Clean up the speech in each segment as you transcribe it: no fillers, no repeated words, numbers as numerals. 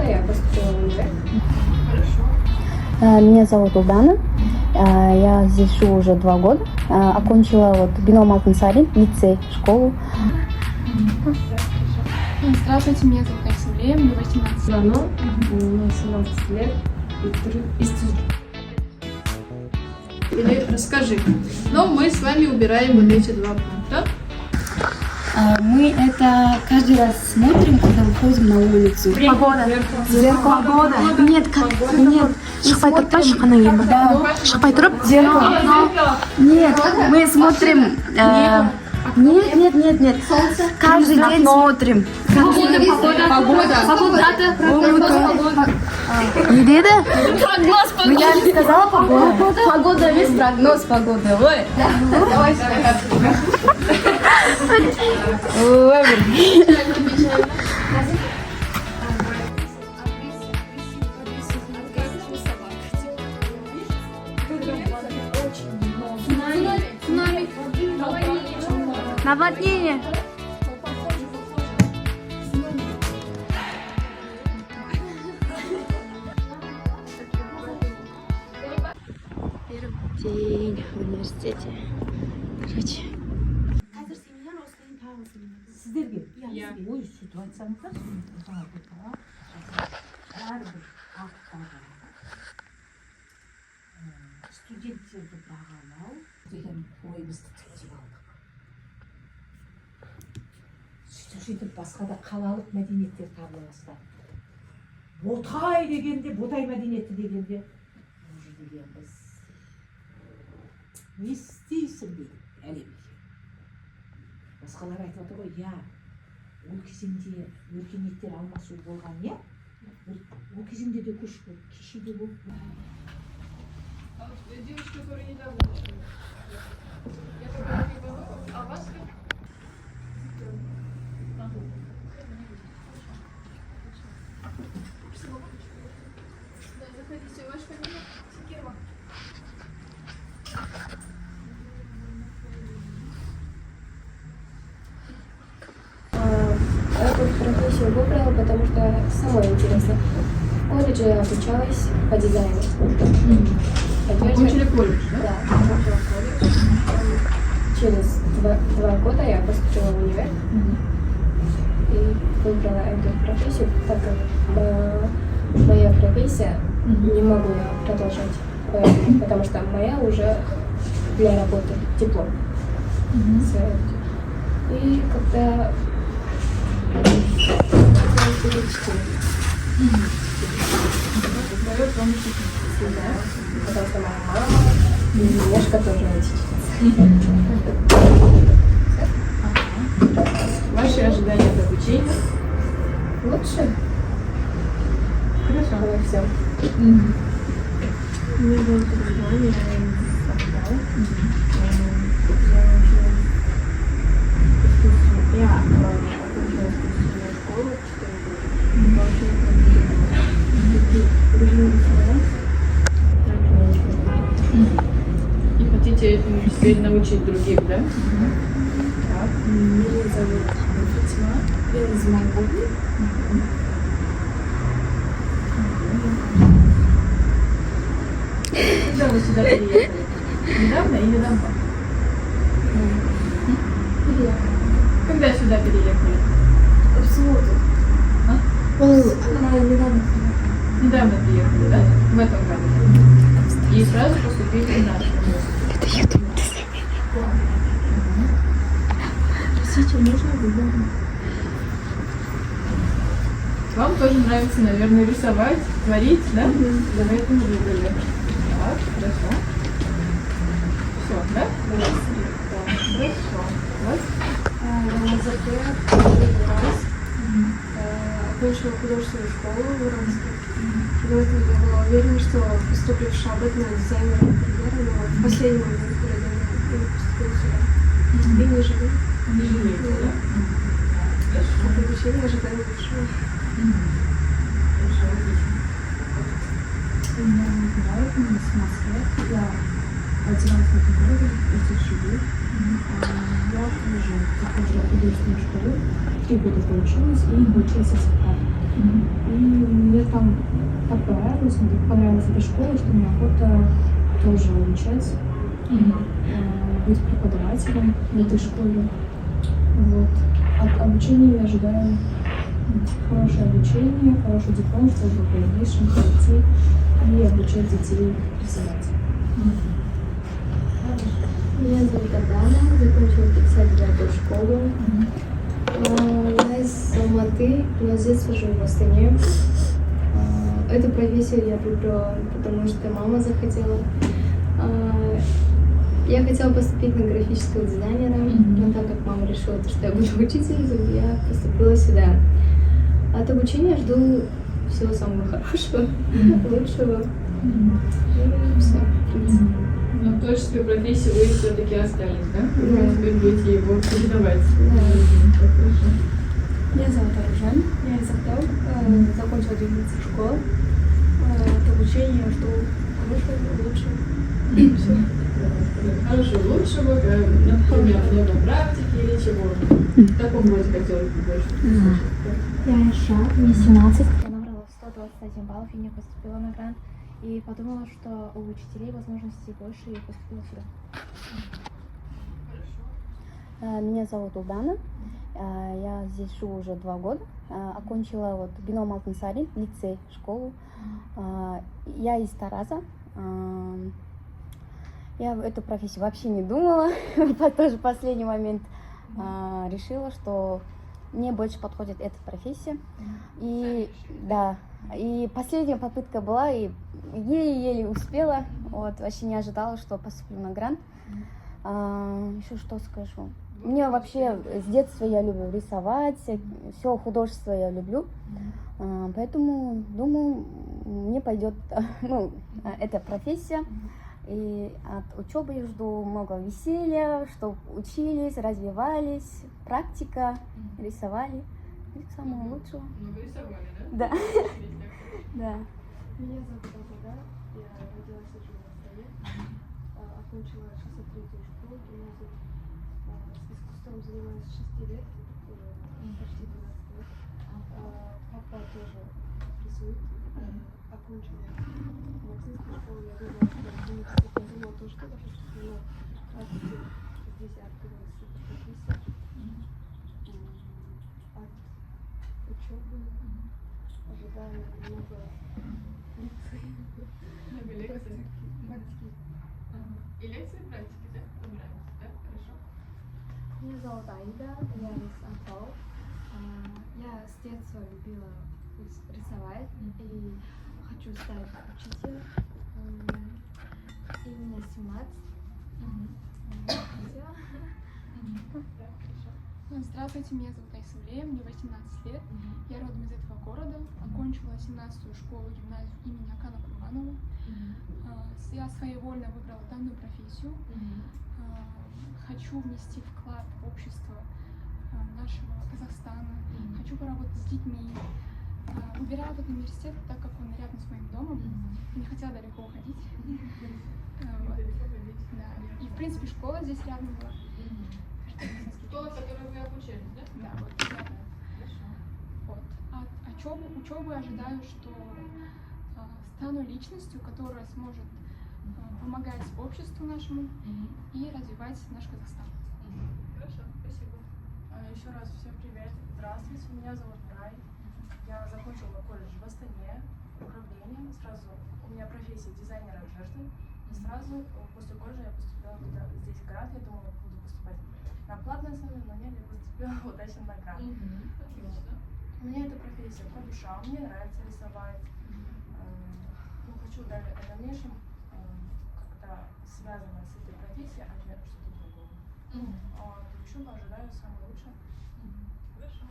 года я поступила в универ. Меня зовут Улдана. Я здесь живу уже 2 года. Окончила Бином Алтынсарин, лицей, школу. Здравствуйте, меня зовут Айсуле, мне 18 лет. Мне 17 лет. Или расскажи. Но мы с вами убираем вот эти 2 пункта. Мы это каждый раз смотрим, когда выходим на улицу. Погода. Зеркало. Погода. Нет, нет. Шықпай тұрып па, шыққаннан кейін ба? Да. Шықпай тұрып? Зеркало. Нет, мы смотрим. Нет. Каждый день смотрим. Погода. Не деді? Прогноз Ну я не сказала погода. Погода весь прогноз погоды. Ой. Давай Наводнение. Первый день в университете. Короче. Сіздерге ой сөйтіп айтсаңыздар әрбір ақтағы студенттерді бағалау деген ойымызды тіктеп алдық. Сөйтіп басқа да қалалық мәдениеттер табыла бастады. Ботай дегенде, ботай мәдениеті дегенде уже деген біз не істейсің дейді әлемде. Басқалар айтып отыр ғой, я, ол кезеңде өркениеттер алмасу болған, я? Ол кезеңде де көш болды, кеше де болды. Девочка, которая недавно пришла. Я пока не говорю, а вас как? Да, заходите. Ваша фамилия? Секирова. Эту профессию выбрала, потому что самое интересно. В колледже я обучалась по дизайну. Окончили колледж, да? Да, окончила колледж. Через 2 года я поступила в универ. И выбрала эту профессию, так как моя профессия не могу я продолжать, потому что моя уже для работы диплом. И когда Дает вам учительница, да? потому что моя мама и немножко тоже учительница. Ваши ожидания от обучения? Лучше Хорошо. во всем. Меня зовут Руслан, я из Сахара. Я окончила искусственную школу 4 года. И хотите теперь научить других, да? Так. Меня зовут Фатима, я из Майбурги. Когда вы сюда переехали? Недавно или давно? Когда сюда переехали? В субботу. Недавно приехали, да? В этом году. И сразу поступили в наш университет. Это YouTube. Вам тоже нравится, наверное, рисовать, творить, да? Поэтому выбрали. Так, хорошо. Все, да? Хорошо. Вас? Окончила художественную школу в Уральске. До этого я была уверена, что поступлю в Шаббат на дизайнера интерьера, но в последний момент передумала и поступила сюда. И не живу. Не жалеете, да? Хорошо. От обучения ожидаю лучшего. Хорошо, отлично. Меня называют, мне 17 лет, я родилась в этом городе, здесь живу. Я тоже закончила художественную школу, 3 года поучилась и научилась рисовать. И мне там так понравилось, мне так понравилась эта школа, что мне охота тоже обучать, быть преподавателем в этой школе. Вот. От обучения я ожидаю хорошее обучение, хороший диплом, чтобы в дальнейшем пойти и обучать детей рисовать. Меня зовут Адана, закончила 59-ю школу. Я из Алматы, но с детства живу в Астане. Эту профессию я выбрала, потому что мама захотела. Я хотела поступить на графического дизайнера, но так как мама решила, что я буду учительницей, я поступила сюда. От обучения жду всего самого хорошего, лучшего. И все, в принципе. Но в творческой профессии вы все-таки остались, да? Вы теперь будете его передавать. Меня зовут Аружан, я из Актау, закончила 12 школу. От обучения жду хорошего, лучшего. Хорошо, лучшего, например, много практики или чего? В таком роде хотелось бы больше. Я Айша, мне 17. Я набрала 121 баллов и не поступила на грант. И подумала, что у учителей возможностей больше, и поступила сюда. Меня зовут Улдана. Я здесь живу уже 2 года. Окончила вот Бином Алтынсарин, лицей, школу. Я из Тараза. Я в эту профессию вообще не думала. Тоже в последний момент решила, что мне больше подходит эта профессия. И да, и последняя попытка была, и еле-еле успела. Вот, вообще не ожидала, что поступлю на грант. Еще что скажу. Мне вообще с детства я люблю рисовать, все художество я люблю. Поэтому, думаю, мне пойдет эта профессия. И от учебы я жду много веселья, чтобы учились, развивались, практика, рисовали. И самого лучшего. Ну, вы рисовали, да? Да. Да. Меня зовут Абада, я родилась и живу в Астане. Окончила 63-ю школу, гимназию. С искусством занимаюсь с 6 лет, уже почти 12 лет. Папа тоже рисует. Окончила Максимскую школу, я думала, что в университет я думала тоже, что поступлю, но практики здесь открылась супер профессия. От учебы ожидаю много лекций. Много лекций. Практики. И лекции, и практики, да? Понравилось, да? Хорошо. Меня зовут Аида, я из Антау. Я с детства любила рисовать и хочу стать учителем. И мне 17. Здравствуйте, меня зовут Айсулея, мне 18 лет. Я родом из этого города. Окончила 17-ю школу гимназию имени Акана Курманова. Я своевольно выбрала данную профессию. Хочу внести вклад в общество нашего Казахстана. Хочу поработать с детьми. Выбирала этот университет, так как он рядом с моим домом. Не хотела далеко уходить. Да. И в принципе школа здесь рядом была. Школа, в которой вы обучались, да? Да, вот. Хорошо. Вот. От учебы ожидаю, что стану личностью, которая сможет помогать обществу нашему и развивать наш Казахстан. Хорошо, спасибо. Еще раз всем привет. Здравствуйте, меня зовут Рай. Я закончила колледж в Астане, управление. Сразу у меня профессия дизайнера одежды. И сразу после колледжа я поступила туда. Здесь грант, я думала, буду поступать на платной основе, но нет, я поступила удачно на грант. У меня эта профессия по душам, мне нравится рисовать. Хочу в дальнейшем как-то связано с этой профессией, а не что-то другое. Учебу ожидаю самое лучшее. Хорошо.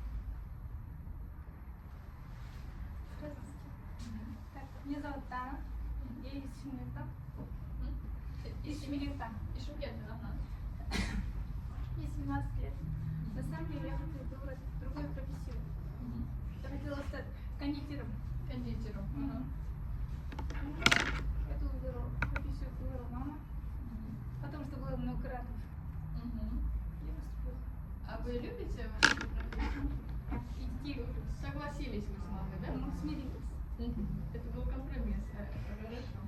Меня зовут Тана, я из Шимета. Из Шимета. Из Шымкента, ага. Мне 17 лет. На самом деле я хотела выбрать другую профессию. Я хотела стать кондитером. Кондитером. Эту профессию выбрала мама, потому что было много грантов. Я поступила. А вы любите вашу профессию? Идти. Согласна согласились вы с мамой, да? Мы смирились. Это был компромисс. Хорошо.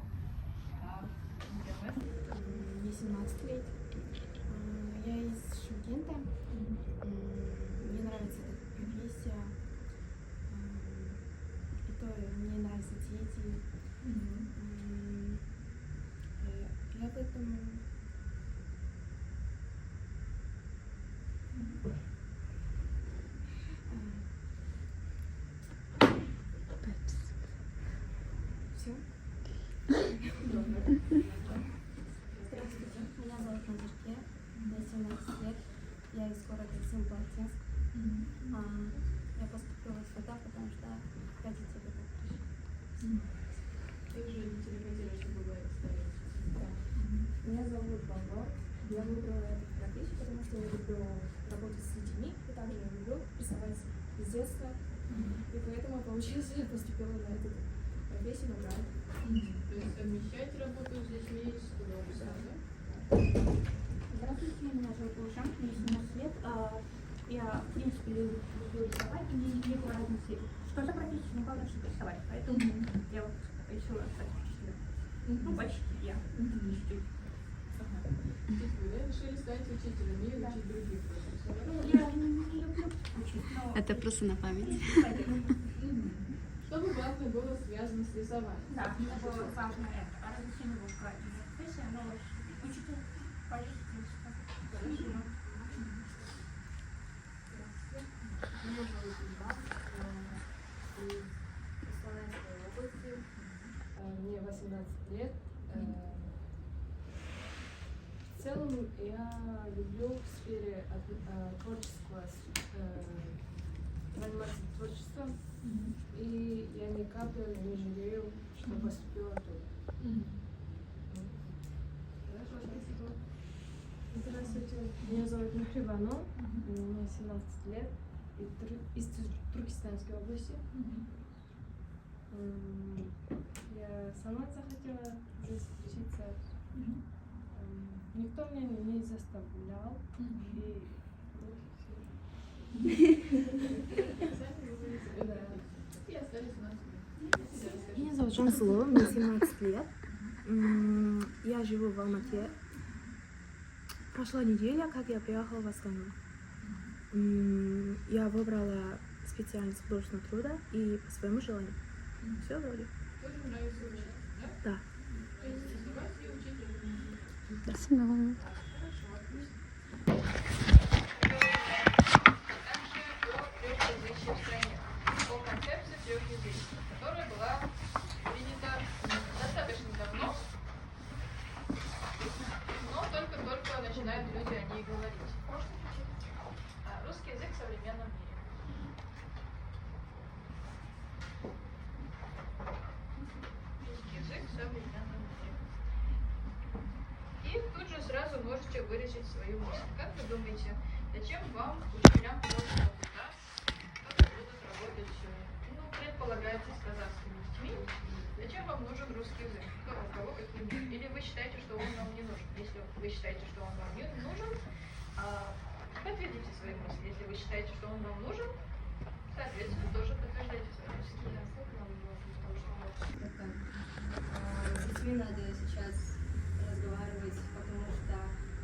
Мне 17 лет. Я из Шымкента. Мне нравится эта профессия. И то мне нравятся дети. Я в этом все. Здравствуйте, меня зовут Назарке, мне 17 лет, я из города Семипалатинск. Я поступила сюда, потому что родители так решили. Тоже родители хотели, чтобы вы стали. Меня зовут Павло. Я выбрала эту профессию, потому что я люблю работать с людьми, и также я люблю рисовать с детства. И поэтому получилось, я поступила на эту профессию, на грант. То есть совмещать работу с детьми с удовольствием, да? Здравствуйте, меня зовут Ушан, мне 17 лет. Я, в принципе, люблю рисовать, и мне не было разницы, что за профессия, мне главное, чтобы рисовать. Поэтому я вот решила стать учителем. Ну, почти я. Чуть-чуть. Вы решили стать учителем и учить других. Я не люблю учить, но... Это просто на память. Чтобы главное было связано с рисованием. Да, мне было важно это. А разрешение было правильная профессия, но учитель поездил, что-то. Меня зовут Илья, из Славянской области. Мне 18 лет. В целом я люблю в сфере творческого заниматься творчеством, и я ни капли не жалею, что поступила туда. Хорошо, спасибо. Здравствуйте, меня зовут Михрибано, мне 17 лет, из Туркестанской области. Я сама захотела здесь учиться. Никто меня не заставлял. И остались у нас. Меня зовут Жансулова, мне 17 лет. Я живу в Алмате. Прошла неделя, как я приехала в Астану. Я выбрала специальность художественного труда и по своему желанию. Все вроде. Тоже нравится учить, да? Да. То есть рисовать и учить это. Спасибо вам. Хорошо, отлично. Трехязычие в стране по концепции трехязычия, которая была принята достаточно давно, но только-только начинают люди о ней говорить. Русский язык в современном мире. Русский язык в современном мире. И тут же сразу можете выразить свою мысль. Как вы думаете, зачем вам, учителям художественного труда, будут работать, предполагается, с казахскими детьми, зачем вам нужен русский язык? У кого какие мысли? Или вы считаете, что он вам не нужен? Если вы считаете, что он вам не нужен, подтвердите свои мысли. Если вы считаете, что он вам нужен, соответственно, тоже подтверждайте свои мысли. С детьми надо сейчас разговаривать, потому что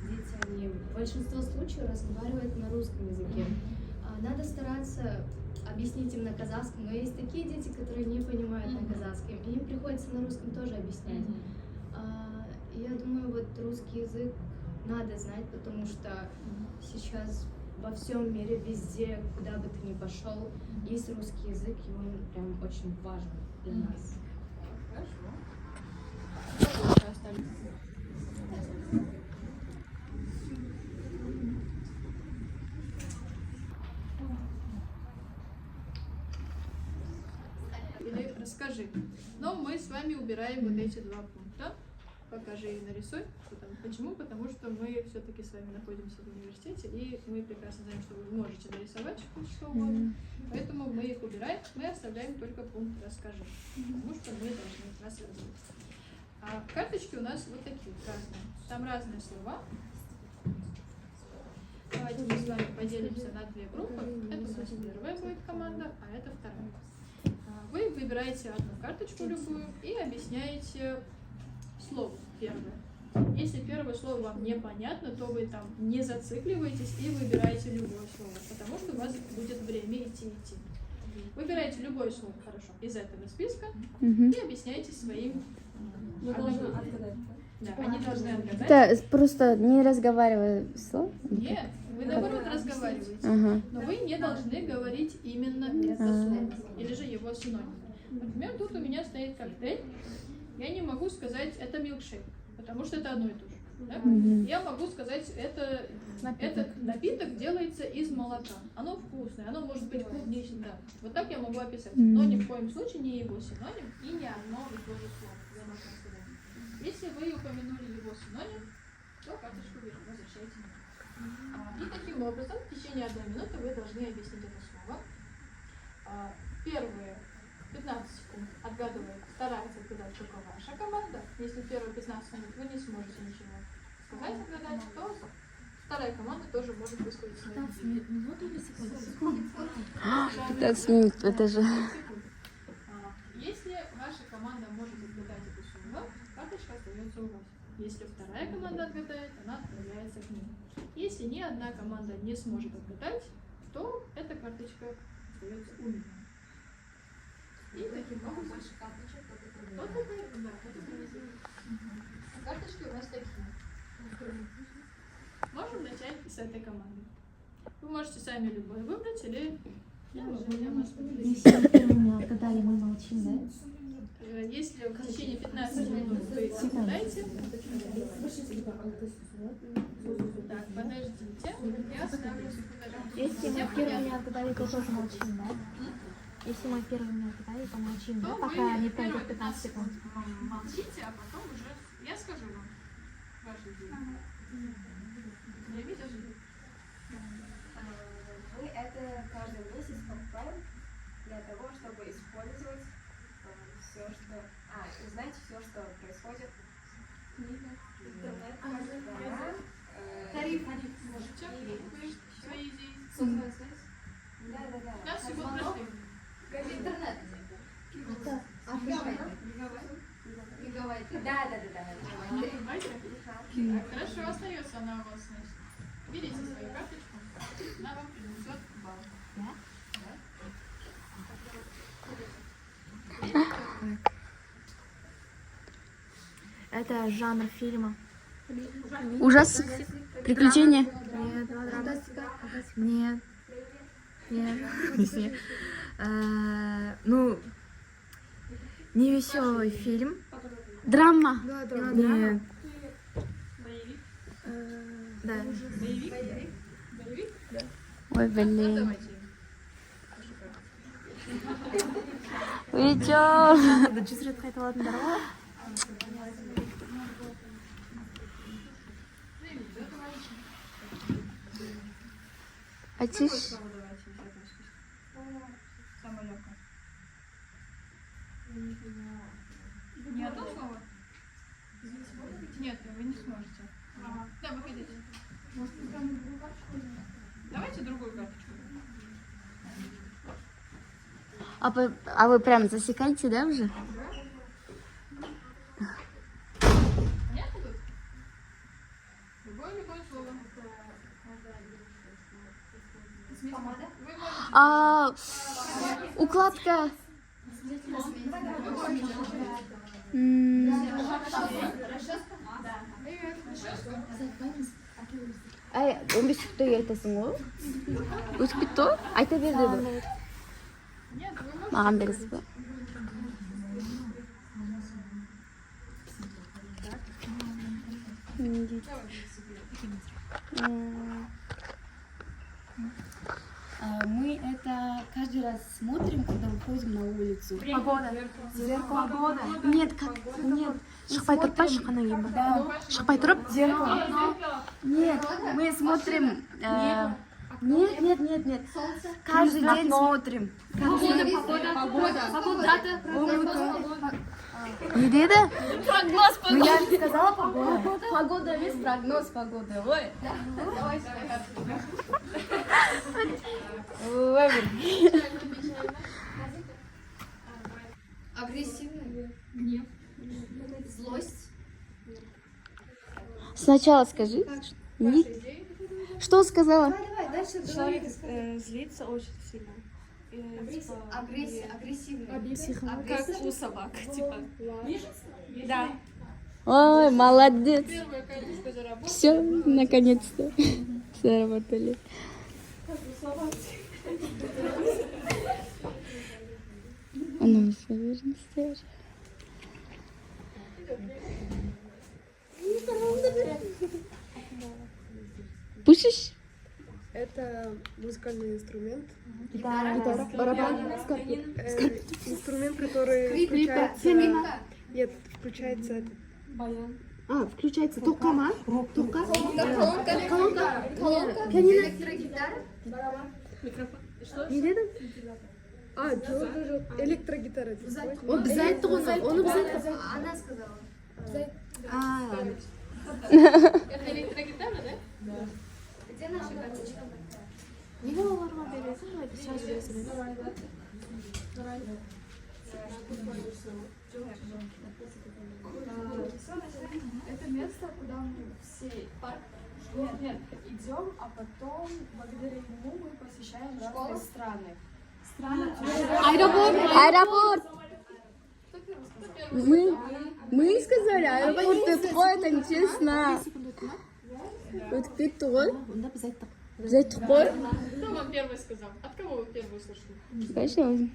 дети, они в большинстве случаев разговаривают на русском языке. Надо стараться объяснить им на казахском, но есть такие дети, которые не понимают на казахском, и им приходится на русском тоже объяснять. Я думаю, вот русский язык надо знать, потому что сейчас во всем мире, везде, куда бы ты ни пошел, есть русский язык, и он прям очень важен для нас. Хорошо. Или расскажи. Но мы с вами убираем вот эти два пункта. Покажи и нарисуй. Почему? Потому что мы все-таки с вами находимся в университете, и мы прекрасно знаем, что вы можете нарисовать что угодно. Поэтому мы их убираем, мы оставляем только пункт «Расскажи», потому что мы должны их рассказывать. А карточки у нас вот такие разные. Там разные слова. Давайте мы с вами поделимся на две группы. Это у нас первая будет команда, а это вторая. Вы выбираете одну карточку любую и объясняете слово первое. Если первое слово вам непонятно, то вы там не зацикливаетесь и выбираете любое слово, потому что у вас будет время идти. Выбирайте любое слово, хорошо, из этого списка и объясняйте своим. Вы должны отгадать. Да, они должны отгадать. Да, просто не разговаривая слово? Нет, вы наоборот разговариваете, Ага. но вы не должны говорить именно это слово или же его синоним. Например, тут у меня стоит коктейль, я не могу сказать это милкшейк, потому что это одно и то же. Да? Я могу сказать, этот напиток делается из молока. Оно вкусное, оно может быть клубничным. Да. Вот так я могу описать. Но ни в коем случае не его синоним и не одно и то же слово. Я должна сказать. Если вы упомянули его синоним, то карточку вы возвращаете мне. И таким образом в течение 1 минуты вы должны объяснить это слово. Первые 15 секунд отгадывает, старается отгадать только ваша команда. Если первые 15 минут вы не сможете ничего сказать, отгадать, то вторая команда тоже может высказать свои 15 минут или секунд? 15 минут, это же... Если ваша команда может отгадать это слово, карточка остается у вас. Если вторая команда отгадает, она отправляется к ним. Если ни одна команда не сможет отгадать, то эта карточка остается у меня. И таким образом больше карточек. Вот это, да, это принесет. Карточки у нас такие. Можем начать с этой команды. Вы можете сами любой выбрать или я могу. Если мы отгадали, мы молчим, да? Если в течение 15 минут вы отгадаете, так, подождите, я ставлю секундомер. Если мы первыми не отгадали, то тоже молчим, да? Если мы первыми не отгадали, то молчим, да? То Пока вы не первые пройдет 15 секунд. молчите, а потом уже я скажу вам ваши идеи. Я видела же. Мы это каждый месяц покупаем для того, чтобы использовать все, что... узнать все, что происходит. Книга, интернет, Тариф. Можете свои идеи? Сотовая связь? Да. 15 секунд прошли. Интернет. Гигабайт. Да. Хорошо, остается она у вас, значит. Берите свою карточку, она вам принесет балл. Это жанр фильма. Ужас? Приключения? Нет. Нет. Ну, не веселый фильм. Драма? Нет. Да. Боевик? Ой, блин. Давайте. Вы чё? Да, чувствует какая-то ладная дорога. А тише? Самое легкое. Не одно слово? Нет, вы не сможете. Да, выходите. Давайте другую карточку. А вы прям засекаете, да, уже? Понятно тут? Любое слово. Укладка. Ай, өмбешікті айтасың ғой? Өтіп айта бер деді. Маған бересіз ба? Мы это каждый раз смотрим, когда выходим на улицу. Погода. Зеркало. Погода. Нет, нет. Шықпай тұрып шыққаннан кейін ба? Да. Шықпай тұрып? Зеркало. Нет, мы смотрим. Нет. Каждый день смотрим. Погода. Дата. Не деді? Прогноз Ну я же сказала погода. Погода емес, прогноз погоды. Ой. Ой, Агрессивный? Гнев. Злость? сначала скажи. Не- Что сказала? Давай, дальше Человек злится очень сильно. Агрессивный. Как у собак, типа. Да. Ой, молодец. Первая количество заработала. Все, наконец-то. Заработали. Она все верно сделала. Пушишь? Это музыкальный инструмент. Гитара. Барабан. Инструмент, который включается... Нет, включается это. Включается токама. Тока. Пианино. Электрогитара? Не дедің? Электрогитара. Он обязательно ғой. Он обязательно. Она сказала. Это электрогитара, да? Где наша карточка? Неге оларға бересің? Сразу бересің. Это место, куда мы все парк идем, а потом благодаря ему мы посещаем разные страны. Аэропорт. Мы сказали, аэропорт это қой, это нечестно. Вот кетті ғой. Біз айттық қой. Кто вам первый сказал? От кого вы первый услышали? Конечно.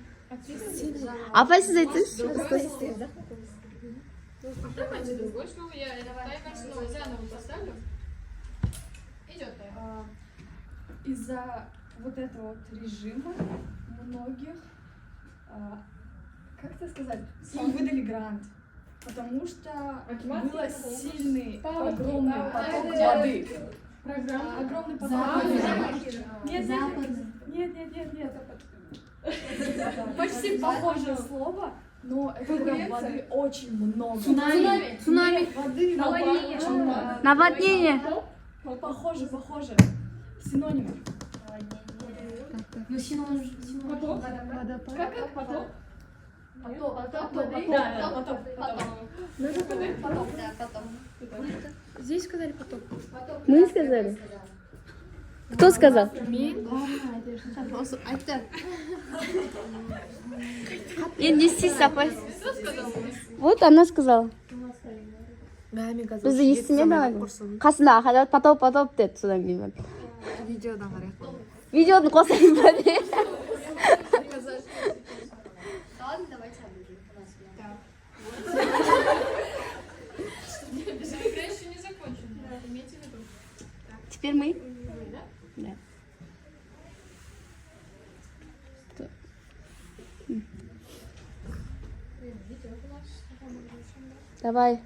Апай сіз айтыңызшы. Давайте другой снова. Я таймер снова заново поставлю. Идет таймер. Из-за вот этого вот режима многих, как это сказать, им выдали грант, потому что был сильный, огромный поток воды. Огромный поток воды. Нет. Почти похожее слово, но это прям воды очень много. Цунами. Воды очень много. Наводнение. Похоже. Синонимы. Ну, синоним. Как поток? Потом. Здесь сказали потом. Мы сказали? Кто сказал? Енді естисіз, апай. Вот она сказала. Бізді естімеді ма? Қасында ақадат потоп деді, содан кейін. Видеодан қарайық. Видеоны қосайын ба де. Ладно, давайте объявим. Игра еще не закончена. Имейте в виду. Теперь мы. Да. Давай.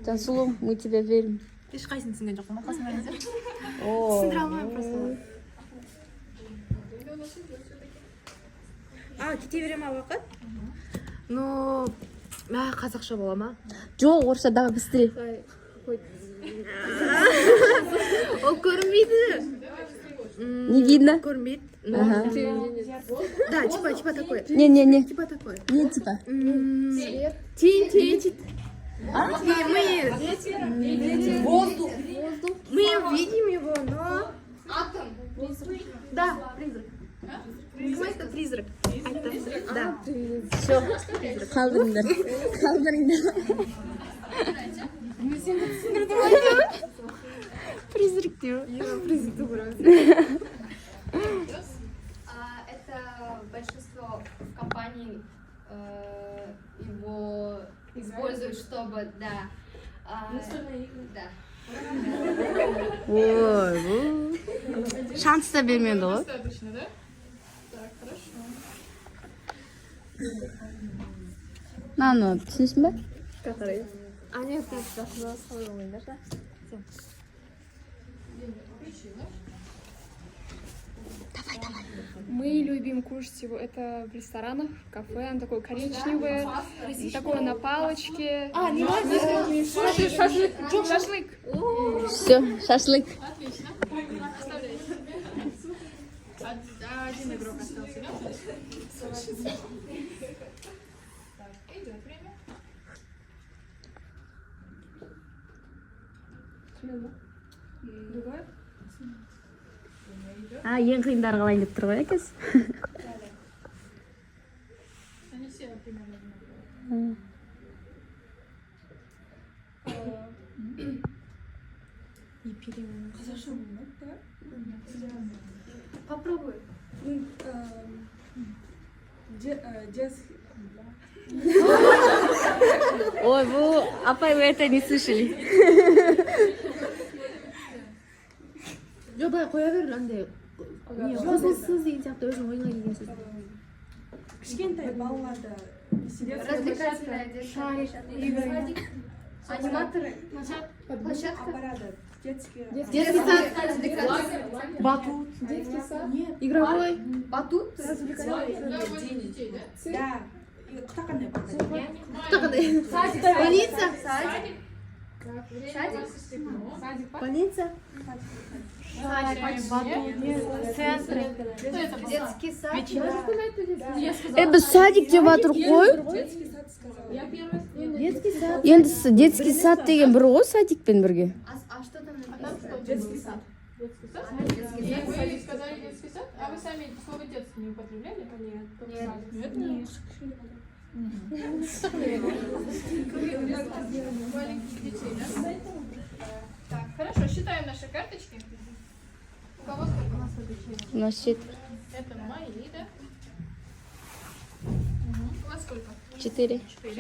Жансулу, мы тебя верим. Ешқайсысын түсінген жоқпын, қасымда не деп. Түсіндіре алмаймын просто. Кете бере ма уақыт? Ну, қазақша бола ма? Жоқ, орысша, давай быстрее. Ол көрінбейді. Не видно? Көрінбейді. Ага. Да, типа такой. Не. Типа такой. Не типа. Тень. Воздух. Мы видим его, но... Атом. Да, призрак. Это призрак. Да. Все. Қалдырыңдар. Призрак diyor. Это большинство компаний его используют, чтобы, да. Да. Ой, шанс да бермеді ғой. Достаточно, да? Так, хорошо. Наны түсінесің бе? Нет, так, Давай. Мы любим кушать его, это в ресторанах, в кафе, оно такое коричневое, такое на палочке. Шашлык. Все, шашлык. Отлично. Оставляйте. Один игрок остался, да? Так, идет время. Другой? Ең қиындары қалайын деп тұр ғой әкесі. Они все примерно одинаковые. Попробуй. Ой, бұл апай, вы это не слышали. жоқ былай қоя бер андай қосылсыз деген сияқты өзің ойыңа келген сөз. Кішкентай балаларды Развлекательная детская. Аниматоры. Площадка. аппараты детские. Детский сад. Батут. Детский сад. Нет. Игровой. Батут. Да, возле детей, да? Да. И кто қандай Садик. Больница? Садик. Садик. Больница? Детский сад. Біз садик деп жатыр ғой. Детский сад сказала. Я первый. Детский сад. Енді детский сад деген бір ғой садикпен бірге. А что там Там написано? что? Детский сад. Детский сад? Вы сказали детский сад? А вы сами слово детский не употребляли? Нет. Нет? Маленьких детей, да? Так, хорошо, считаем наши карточки. У кого сколько? У нас 4. Это мои, да? У вас сколько? 4. 6.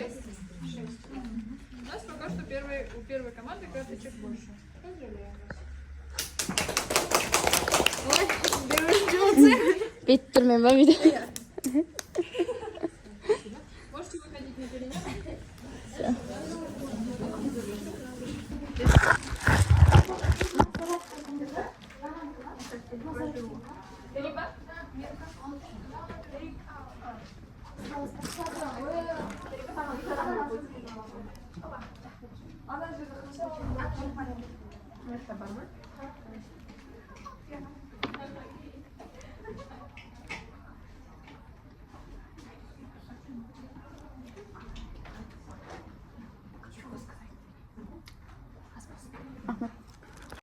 У нас пока что у первой команды карточек больше. Поздравляем вас. Бет тұрмен ба бейді? Можете выходить на перемену?